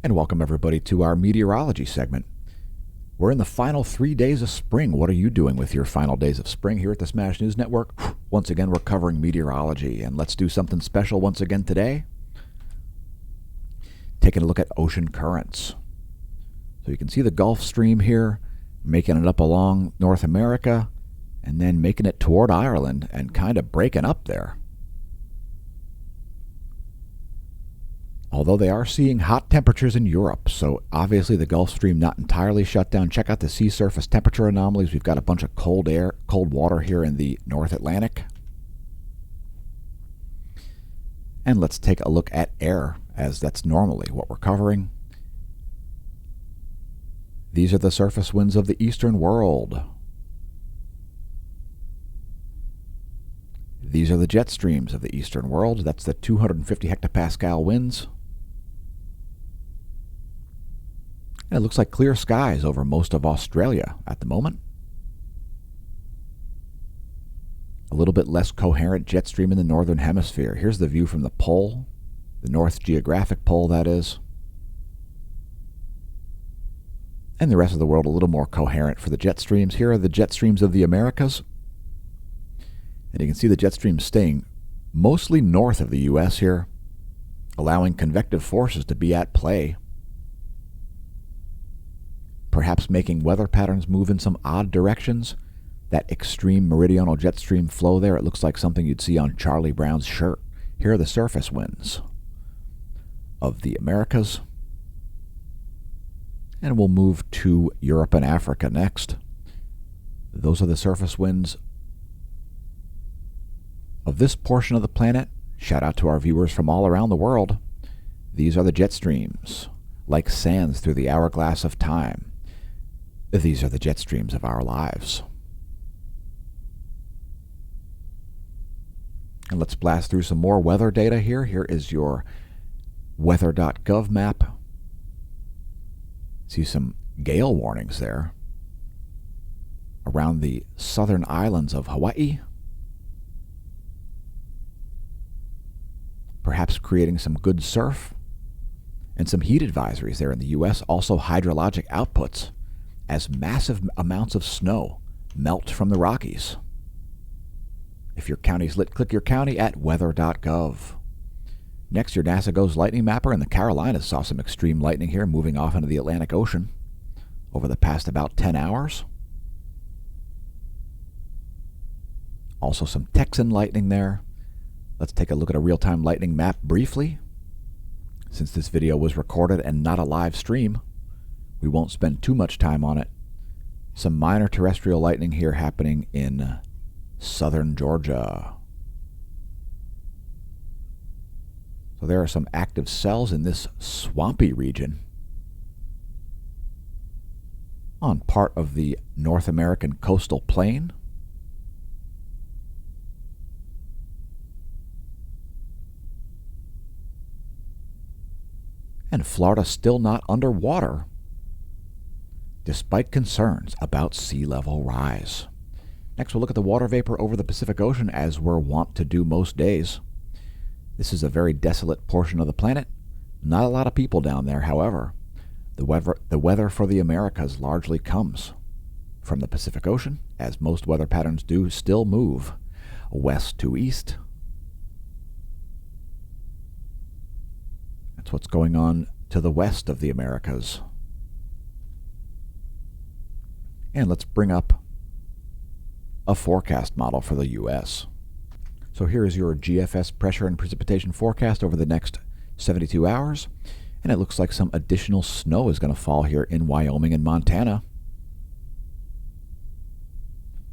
And welcome everybody to our meteorology segment. We're in the final 3 days of spring. What are you doing with your final days of spring here at the Smash News Network? Once again, we're covering meteorology, and let's do something special once again today. Taking a look at ocean currents. So you can see the Gulf Stream here, making it up along North America, and then making it toward Ireland and kind of breaking up there. Although they are seeing hot temperatures in Europe, so obviously the Gulf Stream not entirely shut down. Check out the sea surface temperature anomalies. We've got a bunch of cold water here in the North Atlantic. And let's take a look at air, as that's normally what we're covering. These are the surface winds of the eastern world. These are the jet streams of the eastern world. That's the 250 hectopascal winds. And it looks like clear skies over most of Australia at the moment. A little bit less coherent jet stream in the northern hemisphere. Here's the view from the pole, the North Geographic Pole, that is. And the rest of the world a little more coherent for the jet streams. Here are the jet streams of the Americas. And you can see the jet streams staying mostly north of the U.S. here, allowing convective forces to be at play. Perhaps making weather patterns move in some odd directions. That extreme meridional jet stream flow there, it looks like something you'd see on Charlie Brown's shirt. Here are the surface winds of the Americas. And we'll move to Europe and Africa next. Those are the surface winds of this portion of the planet. Shout out to our viewers from all around the world. These are the jet streams, like sands through the hourglass of time. These are the jet streams of our lives. And let's blast through some more weather data here. Here is your Weather.gov map. See some gale warnings there around the southern islands of Hawaii. Perhaps creating some good surf, and some heat advisories there in the U.S. Also hydrologic outputs as massive amounts of snow melt from the Rockies. If your county's lit, click your county at weather.gov. Next, your NASA GOES lightning mapper in the Carolinas saw some extreme lightning here moving off into the Atlantic Ocean over the past about 10 hours. Also some Texan lightning there. Let's take a look at a real-time lightning map briefly. Since this video was recorded and not a live stream, we won't spend too much time on it. Some minor terrestrial lightning here happening in southern Georgia. So there are some active cells in this swampy region on part of the North American coastal plain. And Florida still not underwater, despite concerns about sea level rise. Next, we'll look at the water vapor over the Pacific Ocean, as we're wont to do most days. This is a very desolate portion of the planet. Not a lot of people down there, however. The weather for the Americas largely comes from the Pacific Ocean, as most weather patterns do still move west to east. That's what's going on to the west of the Americas. And let's bring up a forecast model for the U.S. So here is your GFS pressure and precipitation forecast over the next 72 hours. And it looks like some additional snow is going to fall here in Wyoming and Montana.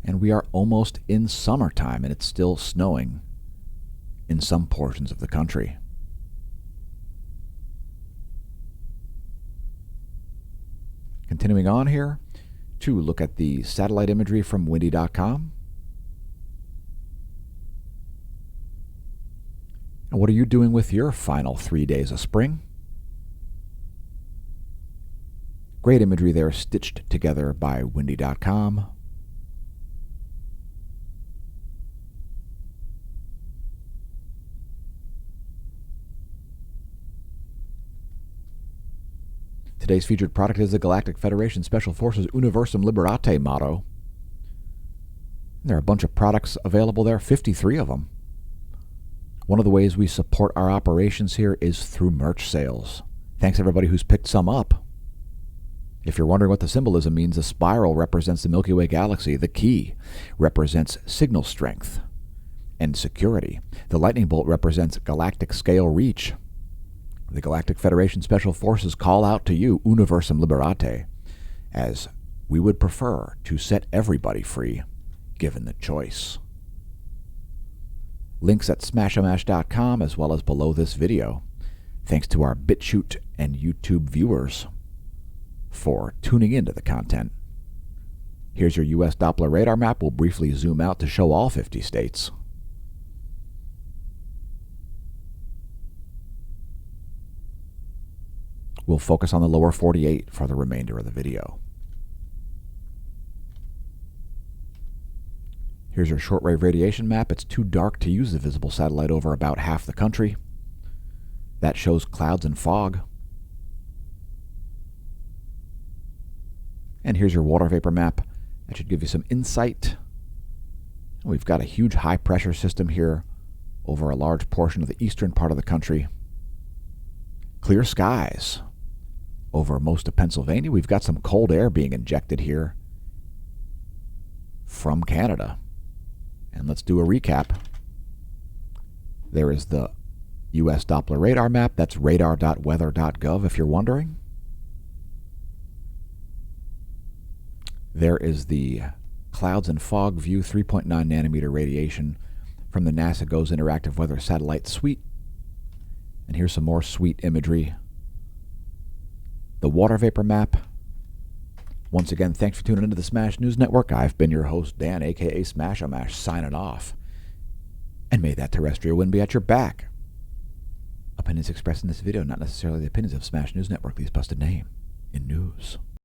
And we are almost in summertime, and it's still snowing in some portions of the country. Continuing on here, to look at the satellite imagery from windy.com. And what are you doing with your final 3 days of spring? Great imagery there, stitched together by windy.com. Today's featured product is the Galactic Federation Special Forces Universum Liberate motto. There are a bunch of products available there, 53 of them. One of the ways we support our operations here is through merch sales. Thanks everybody who's picked some up. If you're wondering what the symbolism means, the spiral represents the Milky Way galaxy. The key represents signal strength and security. The lightning bolt represents galactic scale reach. The Galactic Federation Special Forces call out to you, Universum Liberate, as we would prefer to set everybody free, given the choice. Links at smashamash.com as well as below this video. Thanks to our BitChute and YouTube viewers for tuning into the content. Here's your U.S. Doppler radar map. We'll briefly zoom out to show all 50 states. We'll focus on the lower 48 for the remainder of the video. Here's your shortwave radiation map. It's too dark to use the visible satellite over about half the country. That shows clouds and fog. And here's your water vapor map. That should give you some insight. We've got a huge high pressure system here over a large portion of the eastern part of the country. Clear skies over most of Pennsylvania. We've got some cold air being injected here from Canada. And let's do a recap. There is the U.S. Doppler radar map. That's radar.weather.gov if you're wondering. There is the clouds and fog view, 3.9 nanometer radiation from the NASA GOES Interactive Weather Satellite Suite. And here's some more sweet imagery. The water vapor map. Once again, thanks for tuning into the Smash News Network. I've been your host, Dan, a.k.a. Smash-O-Mash, signing off. And may that terrestrial wind be at your back. Opinions expressed in this video, not necessarily the opinions of Smash News Network, least busted name in news.